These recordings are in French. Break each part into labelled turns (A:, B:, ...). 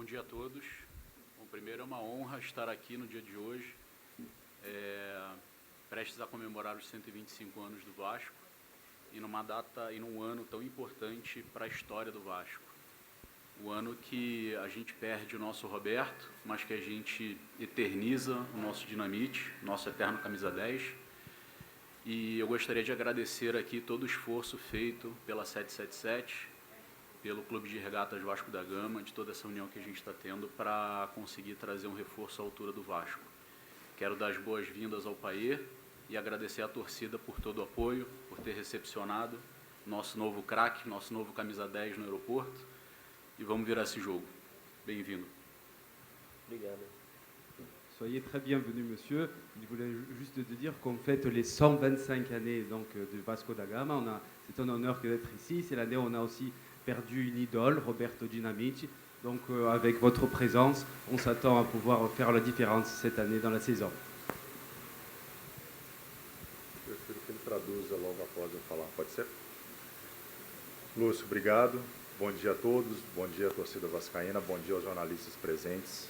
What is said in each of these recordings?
A: dia a todos. Bom, primeiro é uma honra estar aqui no dia de hoje, prestes a comemorar os 125 anos do Vasco e numa data e num ano tão importante para a história do Vasco. O ano que a gente perde o nosso Roberto, mas que a gente eterniza o nosso Dinamite, nosso eterno camisa 10. E eu gostaria de agradecer aqui todo o esforço feito pela 777, pelo Clube de Regatas Vasco da Gama, de toda essa união que a gente está tendo para conseguir trazer um reforço à altura do Vasco. Quero dar as boas-vindas ao Payet e agradecer à torcida por todo o apoio, por ter recepcionado nosso novo craque, nosso novo camisa 10 no aeroporto. E vamos virar esse jogo. Bem-vindo.
B: Obrigado.
C: Soyez très bienvenue, monsieur. Il voulait juste te dire qu'on fête les 125 années donc, de Vasco da Gama. C'est un honneur que d'être ici. C'est l'année où on a aussi perdu une idole, Roberto Dinamite. Donc avec votre présence, on s'attend à pouvoir faire la différence cette année dans la saison.
D: Eu prefiro que ele traduza logo após eu falar, pode ser? Lúcio, obrigado. Bom dia a todos, bom dia à torcida vascaína, bom dia aos jornalistas presentes.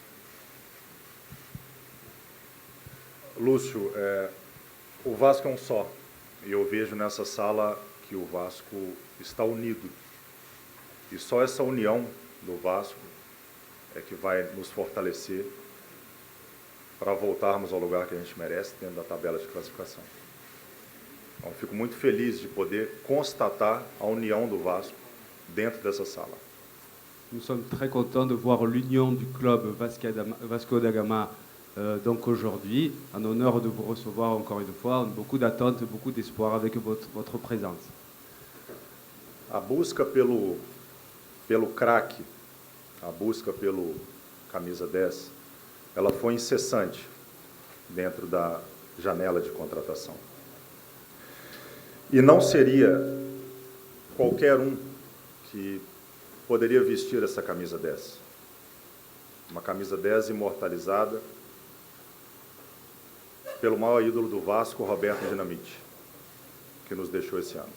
D: Lúcio, o Vasco é um só, e eu vejo nessa sala que o Vasco está unido. E só essa união do Vasco é que vai nos fortalecer para voltarmos ao lugar que a gente merece dentro da tabela de classificação. Então, fico muito feliz de poder constatar a união do Vasco dentro dessa sala.
C: Nous sommes très contents de voir l'union du club Vasco da Gama donc aujourd'hui, en honneur de vous recevoir encore une fois, beaucoup d'attentes, beaucoup d'espoir avec votre présence.
D: A busca pelo craque, a busca pelo camisa 10, ela foi incessante dentro da janela de contratação. E não seria qualquer um que poderia vestir essa camisa 10. Uma camisa 10 imortalizada pelo maior ídolo do Vasco, Roberto Dinamite, que nos deixou esse ano.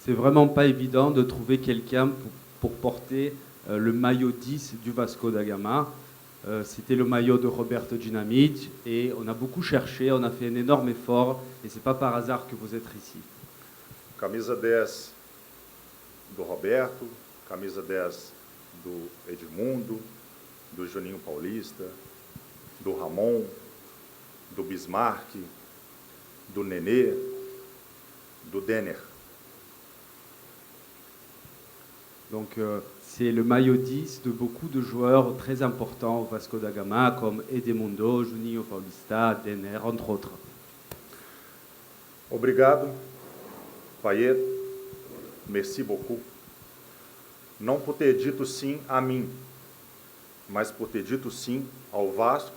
C: C'est vraiment pas évident de trouver quelqu'un pour porter le maillot 10 du Vasco da Gama. C'était le maillot de Roberto Dinamite et on a beaucoup cherché, on a fait un énorme effort et c'est pas par hasard que vous êtes ici.
D: Camisa 10 do Roberto, camisa 10 do Edmundo, do Juninho Paulista, do Ramon, do Bismarck, do Nenê, do Denner.
C: Donc c'est le maillot 10 de beaucoup de joueurs très importants au Vasco da Gama comme Edmundo, Juninho Paulista, Denner, entre autres.
D: Obrigado, Payet, merci beaucoup. Não por ter dito sim a mim, mas por ter dito sim ao Vasco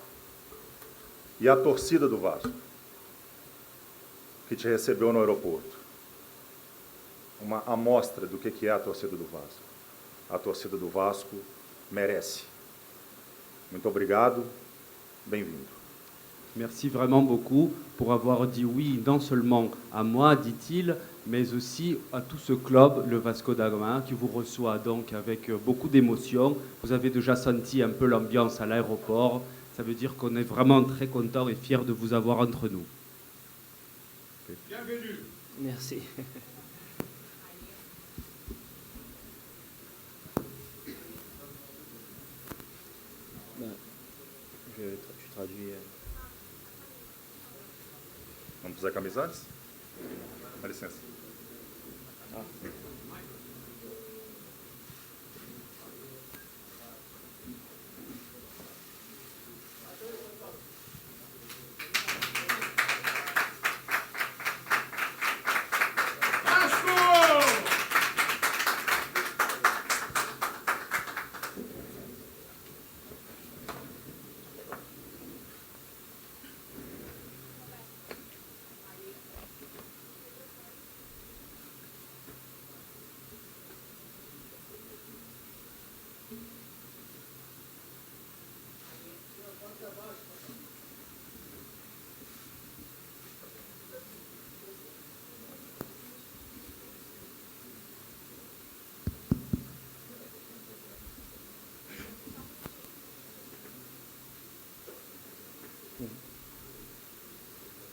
D: e à torcida do Vasco, que te recebeu no aeroporto. Uma amostra do que é a torcida do Vasco. A torcida do Vasco merece. Muito obrigado, bem-vindo.
C: Merci vraiment beaucoup pour avoir dit oui non seulement à moi, dit-il, mais aussi à tout ce club, le Vasco da Gama, qui vous reçoit donc avec beaucoup d'émotion. Vous avez déjà senti un peu l'ambiance à l'aéroport. Ça veut dire qu'on est vraiment très content et fiers de vous avoir entre nous.
B: Bienvenue. Merci. Je traduis.
D: Vamos fazer a camisa antes? Dá licença.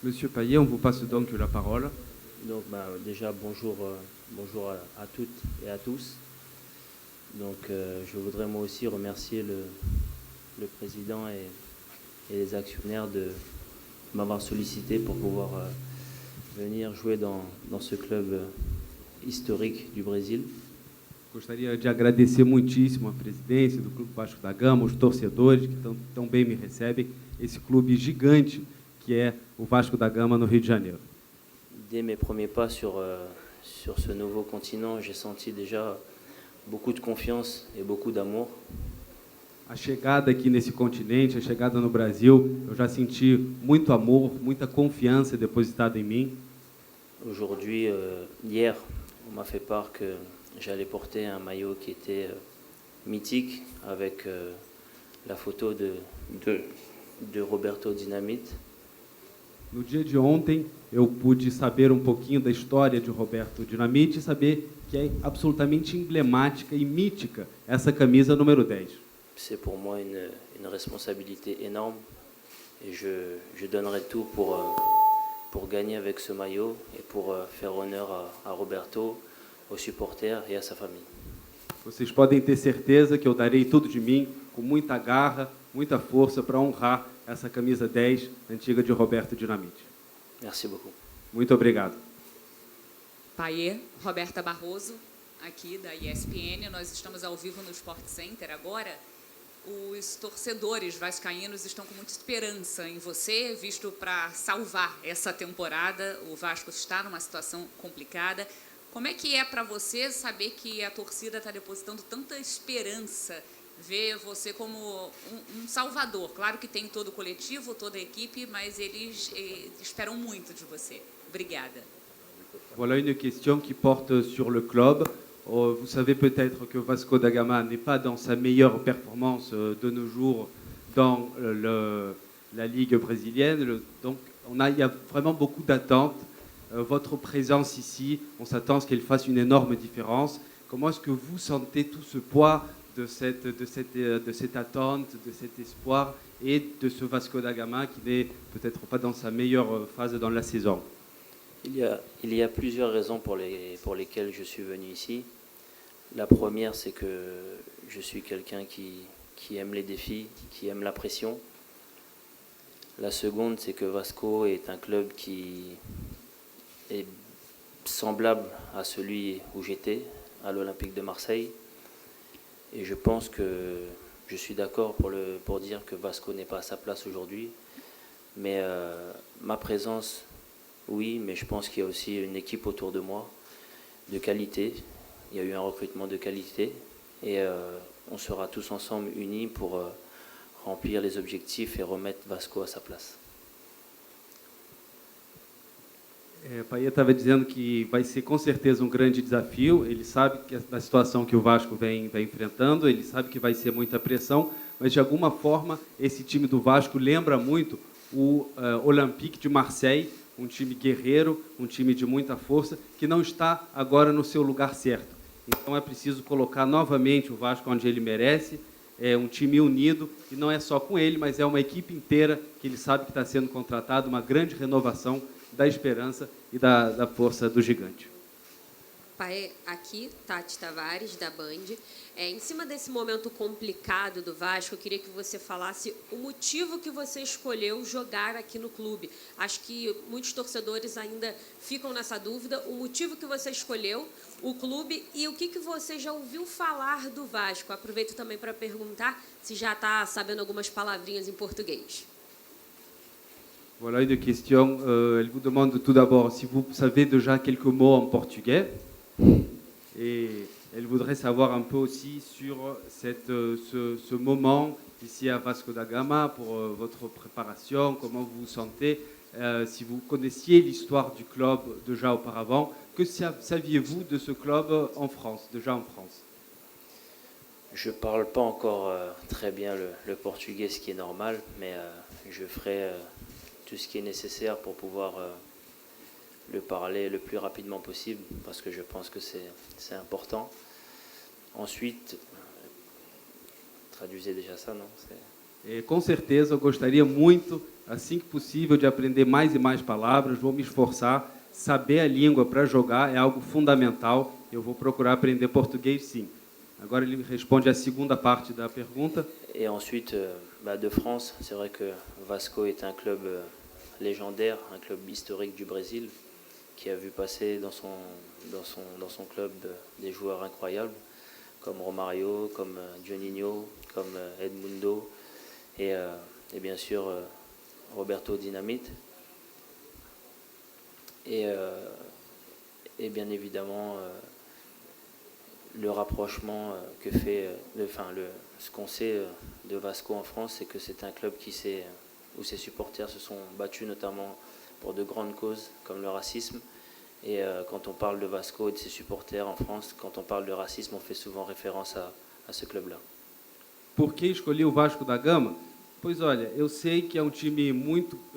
C: Monsieur Payet, on vous passe donc la parole.
B: Donc, déjà, bonjour à toutes et à tous. Donc, je voudrais moi aussi remercier le président et les actionnaires de m'avoir sollicité pour pouvoir venir jouer dans ce club historique du Brésil.
C: Gostaria de agradecer muitíssimo a presidência do Clube Vasco da Gama, os torcedores que tão bem me recebem, esse clube gigante que é o Vasco da Gama no Rio de Janeiro.
B: Dès mes premiers pas sur ce nouveau continent, j'ai senti déjà beaucoup de confiance et beaucoup d'amour.
C: A chegada aqui nesse continente, a chegada no Brasil, eu já senti muito amor, muita confiança depositada em mim.
B: Aujourd'hui, hier, on m'a fait part que j'allais porter un maillot qui était mythique avec la photo de Roberto Dinamite.
C: No dia de ontem, eu pude saber um pouquinho da história de Roberto Dinamite e saber que é absolutamente emblemática e mítica essa camisa número 10.
B: C'est pour moi une responsabilité énorme et je donnerai tout pour gagner avec ce maillot et pour faire honneur à Roberto, aux supporters et à sa famille.
C: Vocês podem ter certeza que eu darei tudo de mim, com muita garra, muita força, para honrar essa camisa 10 antiga de Roberto Dinamite.
B: Merci beaucoup.
C: Muito obrigado.
E: Payet, Roberta Barroso, aqui da ESPN. Nós estamos ao vivo no Sport Center agora. Os torcedores vascaínos estão com muita esperança em você, visto para salvar essa temporada. O Vasco está numa situação complicada. Como é que é para você saber que a torcida está depositando tanta esperança, ver você como um salvador? Claro que tem todo o coletivo, toda a equipe, mas eles esperam muito de você. Obrigada.
C: Voilà une question qui porte sur le club. Vous savez peut-être que Vasco da Gama n'est pas dans sa meilleure performance de nos jours dans la Ligue brésilienne. Donc il y a vraiment beaucoup d'attentes. Votre présence ici, on s'attend à ce qu'elle fasse une énorme différence. Comment est-ce que vous sentez tout ce poids de cette attente, de cet espoir et de ce Vasco da Gama qui n'est peut-être pas dans sa meilleure phase dans la saison?
B: Il y a plusieurs raisons pour lesquelles je suis venu ici. La première, c'est que je suis quelqu'un qui aime les défis, qui aime la pression. La seconde, c'est que Vasco est un club qui est semblable à celui où j'étais, à l'Olympique de Marseille. Et je pense que je suis d'accord pour dire que Vasco n'est pas à sa place aujourd'hui. Mais ma présence, oui, mais je pense qu'il y a aussi une équipe autour de moi de qualité. Il y a eu un recrutement de qualité et on sera tous ensemble unis pour remplir les objectifs et remettre Vasco à sa place.
C: Payet estava dizendo que vai ser com certeza um grande desafio. Ele sabe que a situação que o Vasco vem enfrentando, ele sabe que vai ser muita pressão, mas de alguma forma esse time do Vasco lembra muito o Olympique de Marseille, um time guerreiro, um time de muita força, que não está agora no seu lugar certo. Então é preciso colocar novamente o Vasco onde ele merece. É um time unido, e não é só com ele, mas é uma equipe inteira que ele sabe que está sendo contratado, uma grande renovação da esperança e da força do gigante.
F: Payet, aqui, Tati Tavares, da Band. Em cima desse momento complicado do Vasco, eu queria que você falasse o motivo que você escolheu jogar aqui no clube. Acho que muitos torcedores ainda ficam nessa dúvida. O motivo que você escolheu, o clube e o que você já ouviu falar do Vasco. Aproveito também para perguntar se já está sabendo algumas palavrinhas em português.
C: Voilà une question. Elle vous demande tout d'abord si vous savez déjà quelques mots en portugais. Et elle voudrait savoir un peu aussi sur ce moment ici à Vasco da Gama pour votre préparation, comment vous vous sentez, si vous connaissiez l'histoire du club déjà auparavant. Que saviez-vous de ce club en France, déjà en France?
B: Je ne parle pas encore très bien le portugais, ce qui est normal, mais je ferai tout ce qui est nécessaire pour pouvoir le parler le plus rapidement possible, parce que je pense que c'est important. Ensuite, traduisez déjà ça, non?
C: Com certeza, eu gostaria muito, assim que possível, de aprender mais e mais palavras. Vou me esforçar. Saber a língua para jogar é algo fundamental. Eu vou procurar aprender português, sim. Agora ele responde a segunda parte da pergunta.
B: Et ensuite, de France, c'est vrai que Vasco est un club légendaire, un club historique du Brésil, qui a vu passer dans son club des joueurs incroyables, comme Romario, comme Juninho, comme Edmundo, et bien sûr Roberto Dinamite. Et bien évidemment, le rapprochement que fait, ce qu'on sait de Vasco en France, c'est que c'est un club où ses supporters se sont battus notamment pour de grandes causes comme le racisme. Et quand on parle de Vasco et de ses supporters en France, quand on parle de racisme, on fait souvent référence à ce club-là.
C: Por que escolhi o Vasco da Gama? Pois olha, eu sei que é um time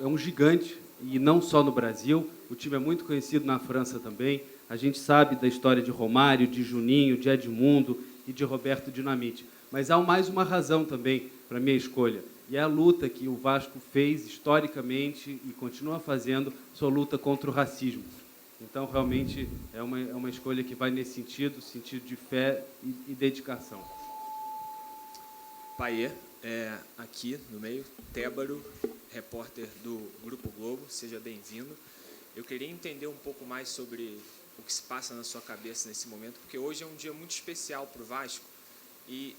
C: é um gigante, e não só no Brasil, o time é muito conhecido na França também. A gente sabe da história de Romário, de Juninho, de Edmundo e de Roberto Dinamite. Mas há mais uma razão também para a minha escolha, e é a luta que o Vasco fez historicamente e continua fazendo, sua luta contra o racismo. Então, realmente, é uma escolha que vai nesse sentido de fé e dedicação.
G: Paier, aqui no meio, Tébaro, repórter do Grupo Globo, seja bem-vindo. Eu queria entender um pouco mais sobre o que se passa na sua cabeça nesse momento, porque hoje é um dia muito especial para o Vasco e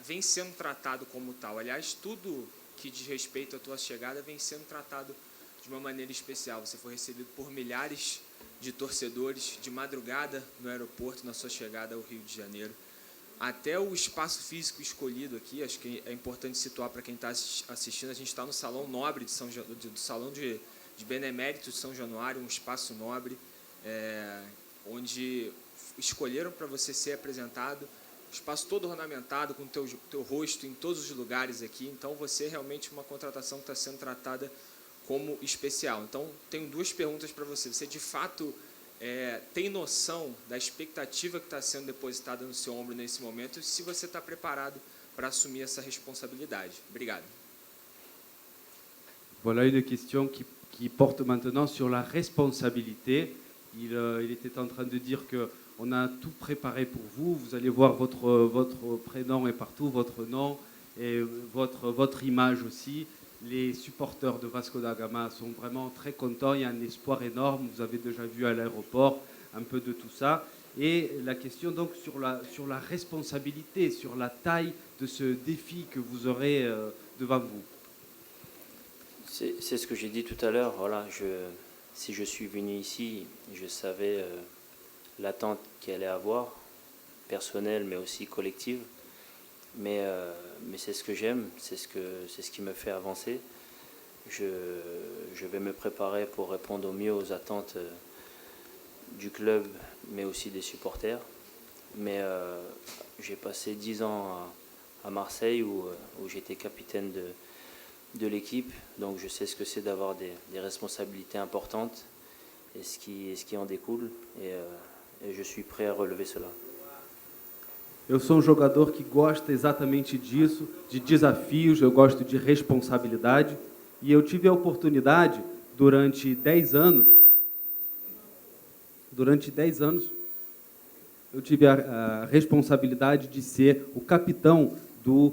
G: vem sendo tratado como tal. Aliás, tudo que diz respeito à tua chegada vem sendo tratado de uma maneira especial. Você foi recebido por milhares de torcedores de madrugada no aeroporto, na sua chegada ao Rio de Janeiro. Até o espaço físico escolhido aqui, acho que é importante situar para quem está assistindo, a gente está no Salão Nobre do Salão de Benemérito de São Januário, um espaço nobre, onde escolheram para você ser apresentado, espaço todo ornamentado, com o teu rosto em todos os lugares aqui, então você é realmente uma contratação que está sendo tratada como especial. Então, tenho duas perguntas para você. Você, de fato, tem noção da expectativa que está sendo depositada no seu ombro nesse momento e se você está preparado para assumir essa responsabilidade? Obrigado.
C: Voilà une question qui porte maintenant sur la responsabilité. Il était en train de dire qu'on a tout préparé pour vous. Vous allez voir votre prénom est partout, votre nom et votre image aussi. Les supporters de Vasco da Gama sont vraiment très contents. Il y a un espoir énorme. Vous avez déjà vu à l'aéroport un peu de tout ça. Et la question donc sur la responsabilité, sur la taille de ce défi que vous aurez devant vous.
B: C'est ce que j'ai dit tout à l'heure. Voilà, si je suis venu ici, je savais l'attente qu'il allait avoir, personnelle mais aussi collective. Mais c'est ce que j'aime, c'est ce qui me fait avancer. Je vais me préparer pour répondre au mieux aux attentes du club, mais aussi des supporters. Mais j'ai passé 10 ans à Marseille où j'étais capitaine de l'équipe, donc je sais ce que c'est d'avoir des responsabilités importantes et ce qui en découle, et je suis prêt à relever cela.
C: Eu sou um jogador que gosta exatamente disso, de desafios, eu gosto de responsabilidade, e eu tive a oportunidade durante 10 anos, eu tive a responsabilidade de ser o capitão do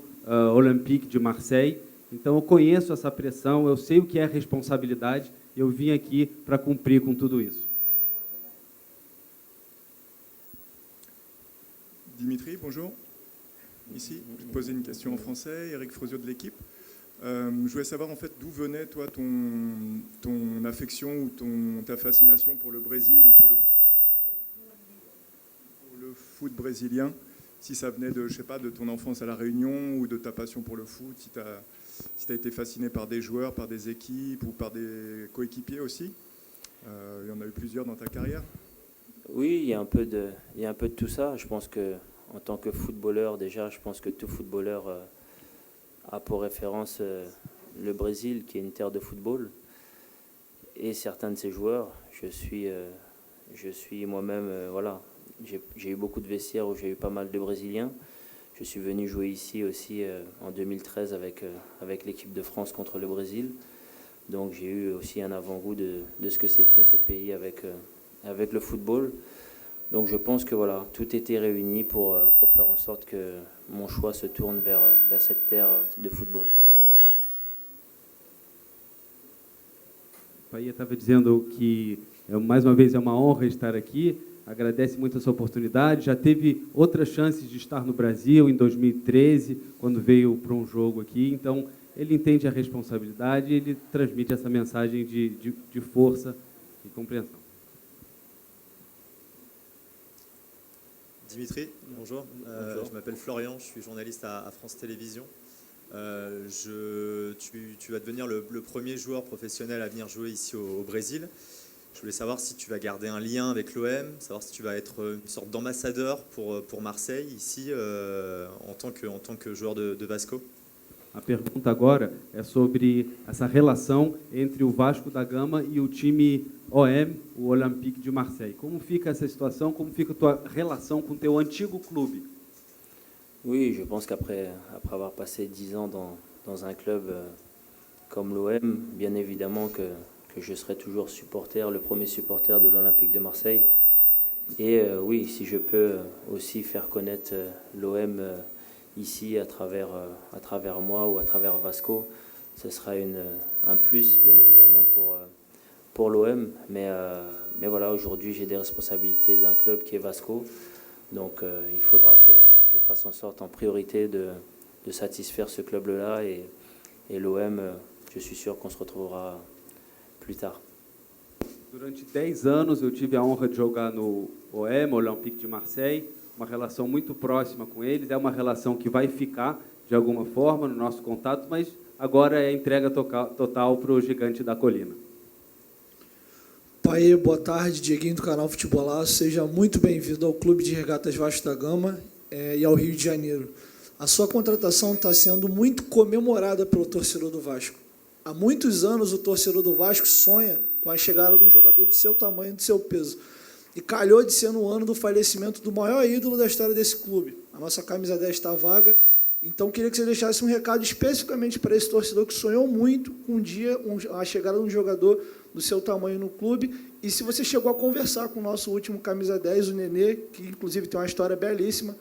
C: Olympique de Marseille. Então eu conheço essa pressão, eu sei o que é responsabilidade, eu vim aqui para cumprir com tudo isso.
H: Dimitri, bonjour. Ici, je vais te poser une question en français. Eric Frosio de l'équipe. Je voulais savoir en fait d'où venait toi ton affection ou ta fascination pour le Brésil ou pour le foot brésilien. Si ça venait de, je sais pas, de ton enfance à La Réunion ou de ta passion pour le foot, si tu as été fasciné par des joueurs, par des équipes ou par des coéquipiers aussi. Il y en a eu plusieurs dans ta carrière.
B: Oui, il y a un peu de tout ça. Je pense que en tant que footballeur, déjà, je pense que tout footballeur a pour référence le Brésil, qui est une terre de football, et certains de ses joueurs. Je suis moi-même, voilà, j'ai eu beaucoup de vestiaires où j'ai eu pas mal de Brésiliens. Je suis venu jouer ici aussi en 2013 avec l'équipe de France contre le Brésil. Donc j'ai eu aussi un avant-goût de ce que c'était ce pays avec le football. Donc je pense que voilà, tout était réuni pour faire en sorte que mon choix se tourne vers cette terre de football.
C: Paia estava dizendo que, mais uma vez, é uma honra estar aqui, agradece muito essa oportunidade, já teve outras chances de estar no Brasil, em 2013, quando veio para um jogo aqui, então ele entende a responsabilidade e ele transmite essa mensagem de força e compreensão.
I: Dimitri, bonjour.
B: Bonjour.
I: Je m'appelle Florian, je suis journaliste à France Télévisions. Tu vas devenir le premier joueur professionnel à venir jouer ici au Brésil. Je voulais savoir si tu vas garder un lien avec l'OM, savoir si tu vas être une sorte d'ambassadeur pour Marseille ici en tant que joueur de Vasco.
C: A pergunta agora é sobre essa relação entre o Vasco da Gama e o time OM, o Olympique de Marseille. Como fica essa situação? Como fica a tua relação com o teu antigo clube?
B: Oui, je pense qu'après avoir passé 10 ans dans un club comme l'OM, bien évidemment que je serai toujours supporter, le premier supporter de l'Olympique de Marseille. Et oui, si je peux aussi faire connaître l'OM ici à travers moi ou à travers Vasco, ce sera un plus, bien évidemment, pour l'OM. Mais voilà, aujourd'hui, j'ai des responsabilités d'un club qui est Vasco. Donc il faudra que je fasse en sorte en priorité de satisfaire ce club-là et l'OM, je suis sûr qu'on se retrouvera plus tard.
C: Durante 10 anos eu tive a honra de jogar no OM, Olympique de Marseille, uma relação muito próxima com eles, é uma relação que vai ficar de alguma forma no nosso contato, mas agora é entrega total para o Gigante da Colina.
J: Paê, boa tarde, Dieguinho do canal Futebolaço, seja muito bem-vindo ao Clube de Regatas Vasco da Gama e ao Rio de Janeiro. A sua contratação está sendo muito comemorada pelo torcedor do Vasco. Há muitos anos o torcedor do Vasco sonha com a chegada de um jogador do seu tamanho e do seu peso. E calhou de ser no ano do falecimento do maior ídolo da história desse clube. A nossa camisa 10 está vaga, então queria que você deixasse um recado especificamente para esse torcedor que sonhou muito com um dia a chegada de um jogador do seu tamanho no clube. E se você chegou a conversar com o nosso último camisa 10, o Nenê, que inclusive tem uma história belíssima,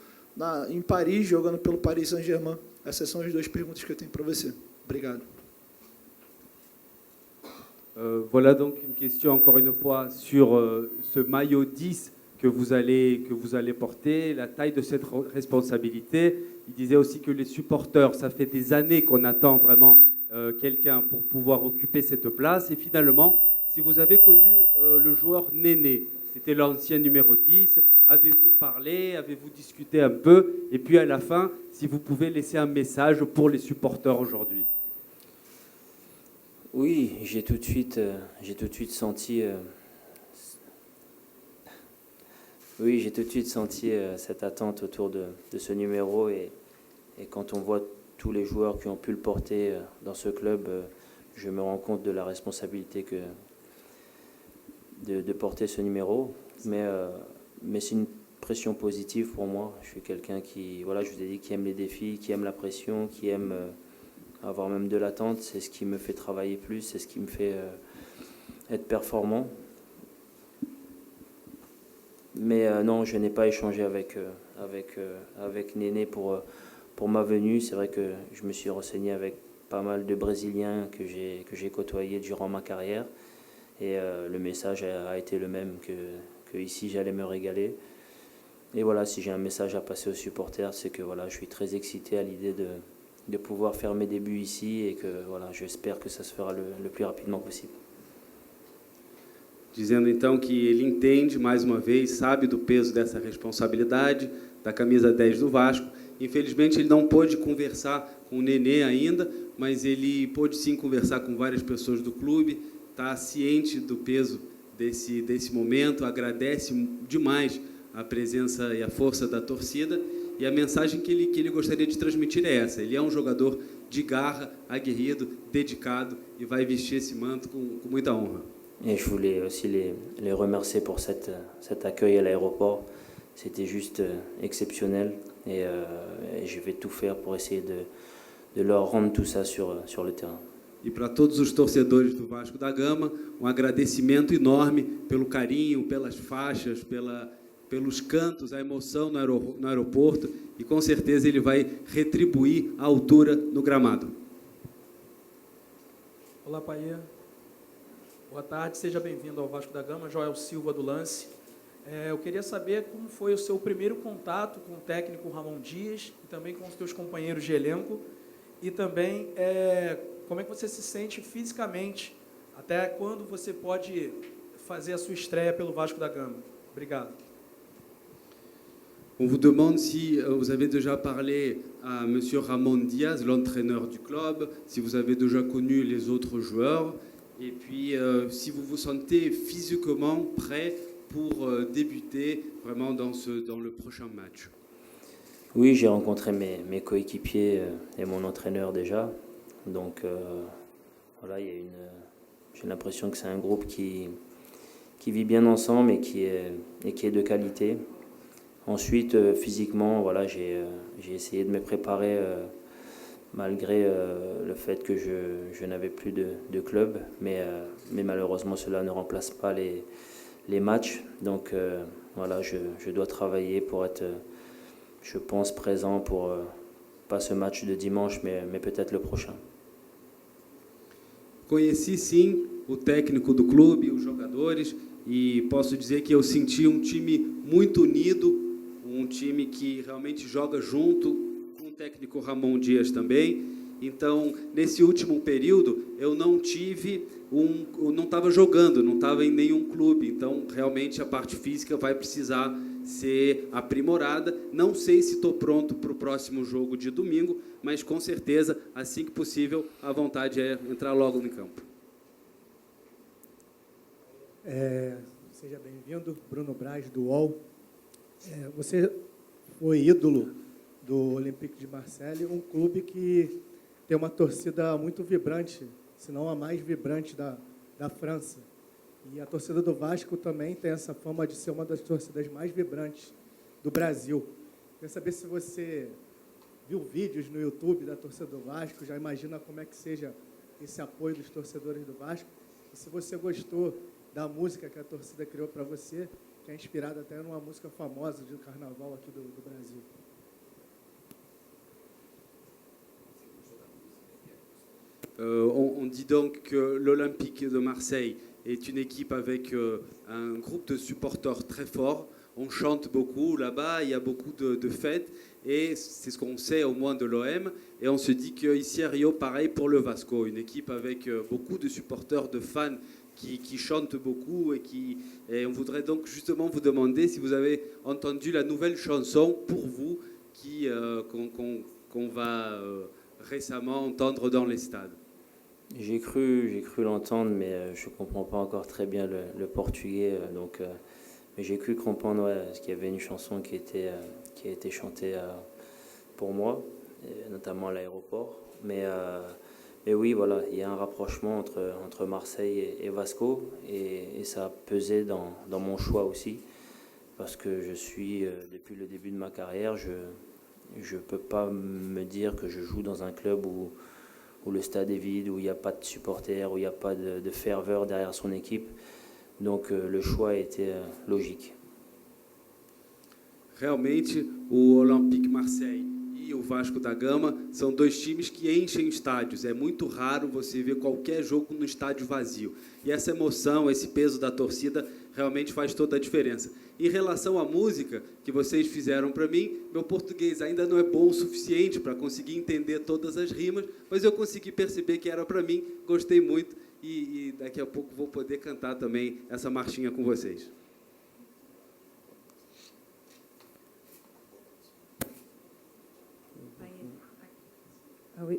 J: em Paris, jogando pelo Paris Saint-Germain. Essas são as duas perguntas que eu tenho para você. Obrigado.
C: Voilà donc une question encore une fois sur ce maillot 10 que vous allez porter, la taille de cette responsabilité. Il disait aussi que les supporters, ça fait des années qu'on attend vraiment quelqu'un pour pouvoir occuper cette place. Et finalement, si vous avez connu le joueur Néné, c'était l'ancien numéro 10, avez-vous parlé, avez-vous discuté un peu? Et puis à la fin, si vous pouvez laisser un message pour les supporters aujourd'hui.
B: Oui, j'ai tout de suite senti cette attente autour de ce numéro et quand on voit tous les joueurs qui ont pu le porter dans ce club, je me rends compte de la responsabilité de porter ce numéro. Mais c'est une pression positive pour moi. Je suis quelqu'un qui, voilà, je vous ai dit, qui aime les défis, qui aime la pression, qui aime avoir même de l'attente. C'est ce qui me fait travailler plus, c'est ce qui me fait être performant. Mais non, je n'ai pas échangé avec Néné pour ma venue. C'est vrai que je me suis renseigné avec pas mal de Brésiliens que j'ai côtoyés durant ma carrière. Et le message a été le même que ici j'allais me régaler. Et voilà, si j'ai un message à passer aux supporters, c'est que voilà, je suis très excité à l'idée de pouvoir faire mes débuts ici et que voilà, j'espère que ça se fera le plus rapidement possible.
C: Dizendo então que ele entende, mais uma vez, sabe do peso dessa responsabilidade, da camisa 10 do Vasco. Infelizmente, ele não pôde conversar com o Nenê ainda, mas ele pôde sim conversar com várias pessoas do clube, está ciente do peso desse momento, agradece demais a presença e a força da torcida, e a mensagem que ele gostaria de transmitir é essa: ele é um jogador de garra, aguerrido, dedicado, e vai vestir esse manto com muita honra.
B: Et je voulais aussi les remercier pour cet accueil à l'aéroport. c'était juste exceptionnel. Et je vais tout faire pour essayer de leur rendre tout ça sur le terrain.
C: E para todos os torcedores do Vasco da Gama, um agradecimento enorme pelo carinho, pelas faixas, pelos cantos, a emoção no aeroporto, e com certeza ele vai retribuir a altura no gramado.
K: Olá, Paier. Boa tarde, seja bem-vindo ao Vasco da Gama. Joel Silva do Lance. Eu queria saber como foi o seu primeiro contato com o técnico Ramon Dias e também com os seus companheiros de elenco, e também como é que você se sente fisicamente, até quando você pode fazer a sua estreia pelo Vasco da Gama. Obrigado.
C: On vous demande si vous avez déjà parlé à M. Ramon Diaz, l'entraîneur du club, si vous avez déjà connu les autres joueurs, et puis si vous vous sentez physiquement prêt pour débuter vraiment dans le prochain match.
B: Oui, j'ai rencontré mes coéquipiers et mon entraîneur déjà. Donc voilà, j'ai l'impression que c'est un groupe qui vit bien ensemble et qui est de qualité. Ensuite, physiquement, voilà, j'ai essayé de me préparer malgré le fait que je n'avais plus de club, mais malheureusement cela ne remplace pas les matchs. Donc voilà, je dois travailler pour être, je pense, présent pour pas ce match de dimanche, mais peut-être le prochain.
C: Conheci sim o técnico do clube, os jogadores, e posso dizer que eu senti um time muito unido, um time que realmente joga junto, com o técnico Ramon Dias também. Então, nesse último período, eu não estava jogando, não estava em nenhum clube. Então, realmente, a parte física vai precisar ser aprimorada. Não sei se estou pronto para o próximo jogo de domingo, mas com certeza, assim que possível, a vontade é entrar logo no campo.
L: Seja bem-vindo, Bruno Braz, do UOL. Você foi ídolo do Olympique de Marseille, um clube que tem uma torcida muito vibrante, se não a mais vibrante da França. E a torcida do Vasco também tem essa fama de ser uma das torcidas mais vibrantes do Brasil. Queria saber se você viu vídeos no YouTube da torcida do Vasco, já imagina como é que seja esse apoio dos torcedores do Vasco. E se você gostou da música que a torcida criou para você, que é inspirada até numa música famosa de carnaval aqui do Brasil.
C: On dit donc que l'Olympique de Marseille est une équipe avec un groupe de supporters très fort. On chante beaucoup là-bas, il y a beaucoup de fêtes, et c'est ce qu'on sait au moins de l'OM. Et on se dit qu'ici à Rio, pareil pour le Vasco, une équipe avec beaucoup de supporters, de fans qui chantent beaucoup, et on voudrait donc justement vous demander si vous avez entendu la nouvelle chanson pour vous qu'on va récemment entendre dans les stades.
B: J'ai cru l'entendre, mais je ne comprends pas encore très bien le portugais. Mais j'ai cru comprendre qu'il y avait une chanson qui a été chantée pour moi, notamment à l'aéroport. Mais oui, voilà, il y a un rapprochement entre Marseille et Vasco, et ça a pesé dans mon choix aussi, parce que je suis, depuis le début de ma carrière, je ne peux pas me dire que je joue dans un club où le stade est vide, où il n'y a pas de supporters, où il n'y a pas de ferveur derrière son équipe. Donc le choix a été logique.
C: Realmente, o Olympique Marseille e o Vasco da Gama são dois times que enchem estádios. É muito raro você ver qualquer jogo no estádio vazio. E essa emoção, esse peso da torcida realmente faz toda a diferença. Em relação à música que vocês fizeram para mim, meu português ainda não é bom o suficiente para conseguir entender todas as rimas, mas eu consegui perceber que era para mim, gostei muito, e daqui a pouco vou poder cantar também essa marchinha com vocês.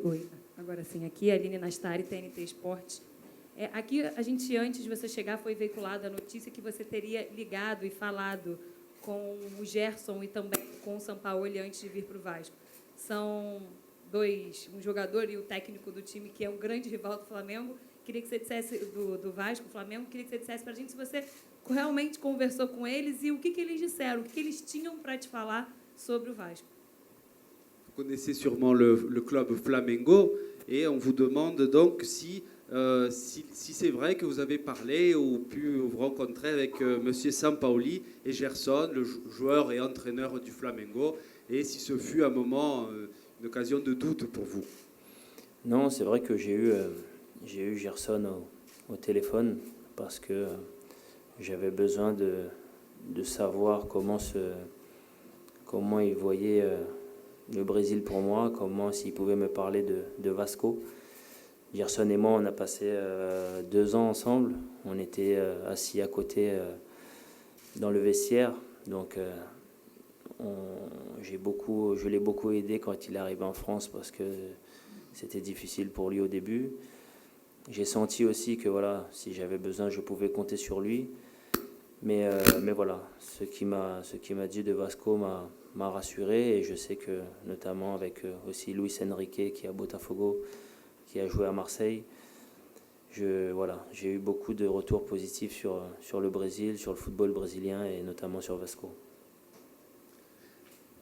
M: Oi. Agora sim, aqui é a Aline Nastari, TNT Esportes. Aqui, a gente, antes de você chegar, foi veiculada a notícia que você teria ligado e falado com o Gerson e também com o Sampaoli antes de vir para o Vasco. São dois, um jogador e o técnico do time, que é um grande rival do Flamengo. Queria que você dissesse, do Vasco, Flamengo, queria que você dissesse para a gente se você realmente conversou com eles e o que eles disseram, o que eles tinham para te falar sobre o Vasco.
C: Vous connaissez sûrement le club Flamengo et on vous demande donc si c'est vrai que vous avez parlé ou pu vous rencontrer avec Monsieur Sampaoli et Gerson, le joueur et entraîneur du Flamengo, et si ce fut un moment, une occasion de doute pour vous.
B: Non, c'est vrai que j'ai eu Gerson au téléphone parce que j'avais besoin de savoir comment il voyait le Brésil pour moi, s'il pouvait me parler de Vasco. Gerson et moi, on a passé 2 ans ensemble. On était assis à côté dans le vestiaire. Donc, je l'ai beaucoup aidé quand il est arrivé en France parce que c'était difficile pour lui au début. J'ai senti aussi que voilà, si j'avais besoin, je pouvais compter sur lui. Mais voilà, ce qui m'a dit de Vasco m'a rassuré et je sais que notamment avec aussi Luis Enrique qui est à Botafogo, qui a joué à Marseille, j'ai eu beaucoup de retours positifs sur le Brésil, sur le football brésilien et notamment sur Vasco.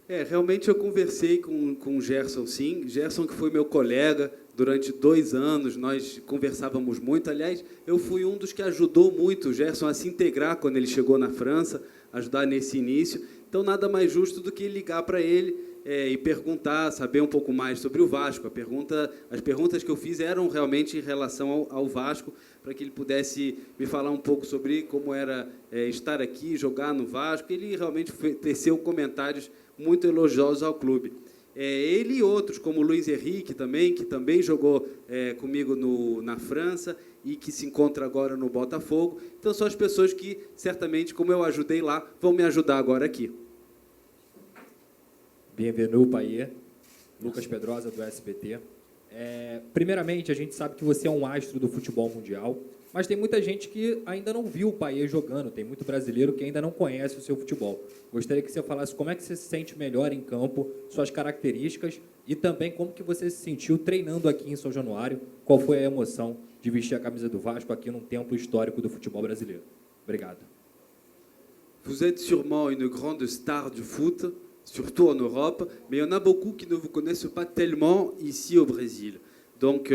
C: Realmente eu conversei com o Gerson, sim. Gerson, que foi meu colega durante 2 anos, nós conversávamos muito. Aliás, eu fui um dos que ajudou muito o Gerson a se integrar quando ele chegou na França, ajudar nesse início. Então, nada mais justo do que ligar para ele e perguntar, saber um pouco mais sobre o Vasco. As perguntas que eu fiz eram realmente em relação ao Vasco, para que ele pudesse me falar um pouco sobre como era estar aqui, jogar no Vasco. Ele realmente teceu comentários muito elogiosos ao clube. Ele e outros, como o Luis Henrique também, que também jogou comigo na França e que se encontra agora no Botafogo. Então, são as pessoas que, certamente, como eu ajudei lá, vão me ajudar agora aqui.
N: Bienvenue, Payet. Lucas Pedrosa, do SBT. Primeiramente, a gente sabe que você é um astro do futebol mundial, mas tem muita gente que ainda não viu o Payet jogando, tem muito brasileiro que ainda não conhece o seu futebol. Gostaria que você falasse como é que você se sente melhor em campo, suas características e também como que você se sentiu treinando aqui em São Januário, qual foi a emoção de vestir a camisa do Vasco aqui num templo histórico do futebol brasileiro. Obrigado.
C: Vous êtes sûrement une grande star du foot, surtout en Europe, mais il y en a beaucoup qui ne vous connaissent pas tellement ici au Brésil. Donc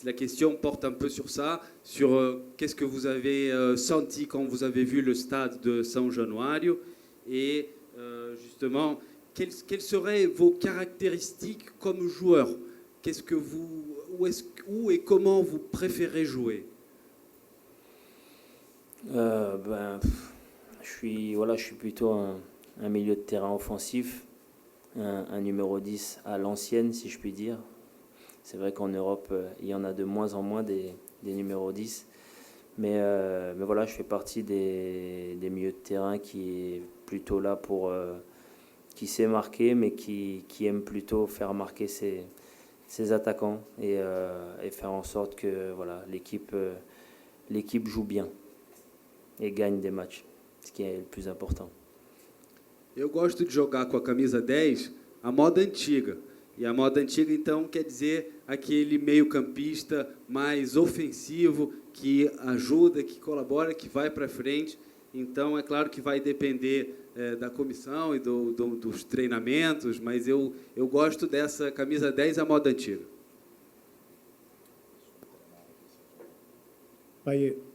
C: la question porte un peu sur ça, sur qu'est-ce que vous avez senti quand vous avez vu le stade de São Januário et justement, quelles seraient vos caractéristiques comme joueur? Où et comment vous préférez jouer?
B: Je suis plutôt un milieu de terrain offensif, un numéro 10 à l'ancienne, si je puis dire. C'est vrai qu'en Europe, il y en a de moins en moins des numéros 10. Mais voilà, je fais partie des milieux de terrain qui est plutôt là qui sait marquer, mais qui aime plutôt faire marquer ses attaquants et faire en sorte que voilà, l'équipe joue bien et gagne des matchs, ce qui est le plus important.
C: Eu gosto de jogar com a camisa 10, a moda antiga. E a moda antiga, então, quer dizer aquele meio-campista mais ofensivo, que ajuda, que colabora, que vai para frente. Então, é claro que vai depender da comissão e dos treinamentos, mas eu gosto dessa camisa 10, a moda antiga.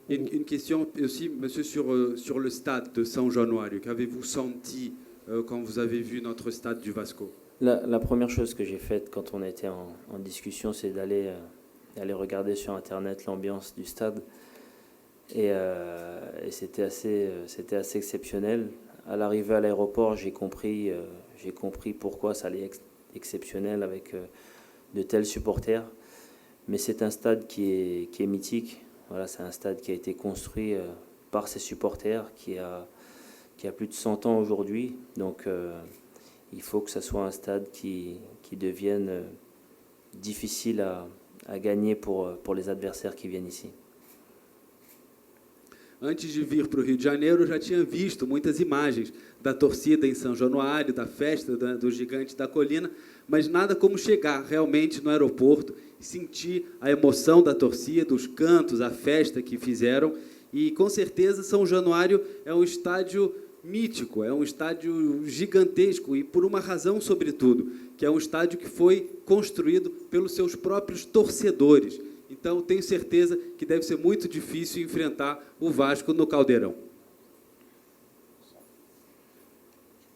C: Une question aussi, monsieur, sur le stade de São Januário. Qu'avez-vous senti quand vous avez vu notre stade du Vasco?
B: La première chose que j'ai faite quand on était en discussion, c'est d'aller regarder sur Internet l'ambiance du stade. Et c'était assez exceptionnel. À l'arrivée à l'aéroport, j'ai compris pourquoi ça allait être exceptionnel avec de tels supporters. Mais c'est un stade qui est mythique. Voilà, c'est un stade qui a été construit par ses supporters, qui a plus de 100 ans aujourd'hui. Donc il faut que ce soit un stade qui devienne difficile à gagner pour les adversaires qui viennent ici.
C: Antes de vir para o Rio de Janeiro, eu já tinha visto muitas imagens da torcida em São Januário, da festa do Gigante da Colina, mas nada como chegar realmente no aeroporto e sentir a emoção da torcida, os cantos, a festa que fizeram. E, com certeza, São Januário é um estádio mítico, é um estádio gigantesco e por uma razão, sobretudo, que é um estádio que foi construído pelos seus próprios torcedores. Então, tenho certeza que deve ser muito difícil enfrentar o Vasco no Caldeirão.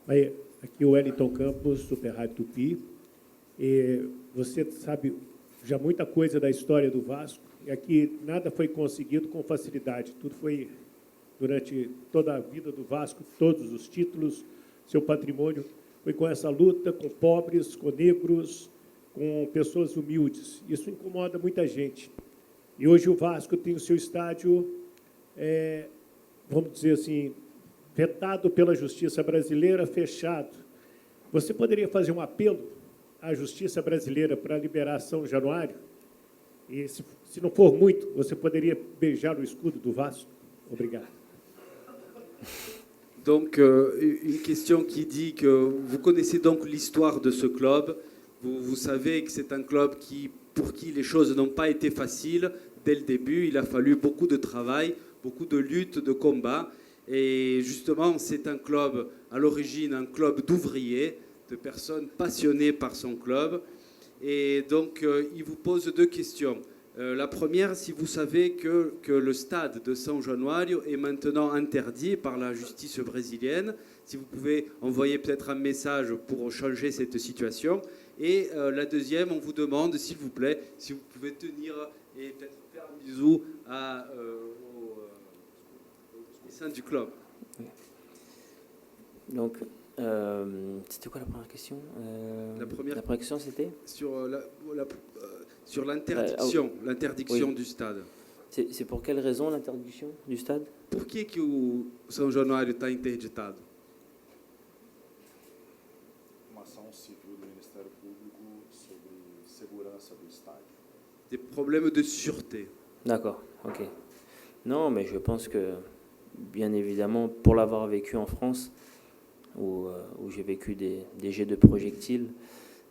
O: Aí, aqui o Wellington Campos, Super Rádio Tupi. E você sabe já muita coisa da história do Vasco, e aqui nada foi conseguido com facilidade. Tudo foi, durante toda a vida do Vasco, todos os títulos, seu patrimônio, foi com essa luta, com pobres, com negros, com pessoas humildes. Isso incomoda muita gente. E hoje o Vasco tem o seu estádio, vamos dizer assim, vetado pela justiça brasileira, fechado. Você poderia fazer um apelo à justiça brasileira para liberar São Januário? E, se não for muito, você poderia beijar o escudo do Vasco? Obrigado.
C: Donc, une question qui dit que vous connaissez donc l'histoire de ce club. Vous savez que c'est un club pour qui les choses n'ont pas été faciles dès le début. Il a fallu beaucoup de travail, beaucoup de lutte, de combat. Et justement, c'est un club, à l'origine, un club d'ouvriers, de personnes passionnées par son club. Et donc, il vous pose deux questions. La première, si vous savez que le stade de São Januário est maintenant interdit par la justice brésilienne, si vous pouvez envoyer peut-être un message pour changer cette situation. Et la deuxième, on vous demande, s'il vous plaît, si vous pouvez tenir et peut-être faire un bisou au sein du club.
B: Donc, c'était quoi la première question
C: La première
B: question, c'était
C: sur l'interdiction, l'interdiction
B: oui.
C: du stade.
B: C'est pour quelle raison l'interdiction du stade?
C: Por que o São Januário está interditado?
D: Uma ação civil do Ministério Público sobre segurança do estádio.
C: Des problèmes de sûreté.
B: D'accord, ok. Non, mais je pense que, bien évidemment, pour l'avoir vécu en France, où j'ai vécu des jets de projectiles,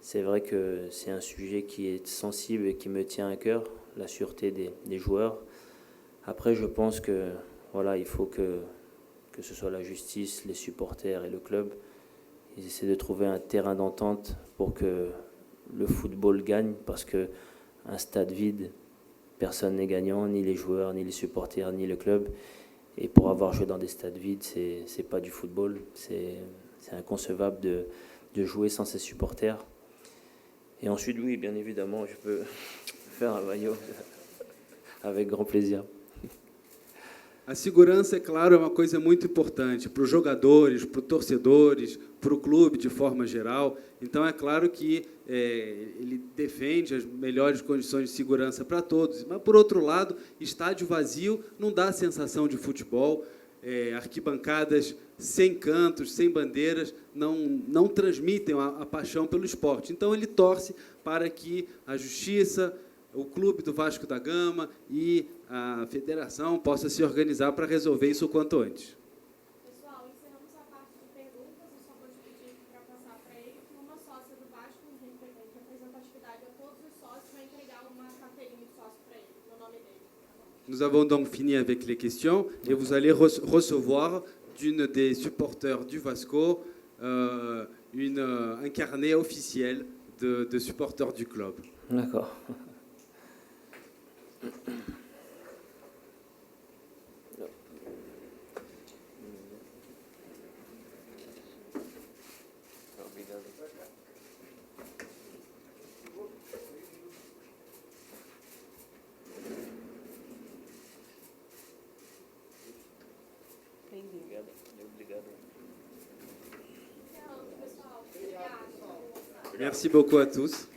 B: c'est vrai que c'est un sujet qui est sensible et qui me tient à cœur, la sûreté des joueurs. Après, je pense que voilà, il faut que ce soit la justice, les supporters et le club, ils essaient de trouver un terrain d'entente pour que le football gagne, parce que un stade vide, personne n'est gagnant, ni les joueurs, ni les supporters, ni le club. Et pour avoir joué dans des stades vides, c'est pas du football, c'est inconcevable de jouer sans ses supporters. Et ensuite, oui, bien évidemment, je peux faire un maillot avec grand plaisir.
C: A segurança, é claro, é uma coisa muito importante para os jogadores, para os torcedores, para o clube de forma geral. Então, é claro que ele defende as melhores condições de segurança para todos. Mas, por outro lado, estádio vazio não dá a sensação de futebol. Arquibancadas sem cantos, sem bandeiras, não transmitem a paixão pelo esporte. Então, ele torce para que a justiça, o clube do Vasco da Gama e a federação possa se organizar para resolver isso o quanto antes.
P: Pessoal, encerramos a parte de perguntas. Eu só vou te pedir para passar para ele que uma sócia do Vasco, em representatividade a todos os sócios, vai entregar uma carteirinha de sócio para ele, no nome dele.
C: Nous avons donc fini avec les questions et vous allez recevoir d'une des supporters du Vasco un carnet officiel de supporters du club.
B: D'accord.
C: Merci beaucoup à tous.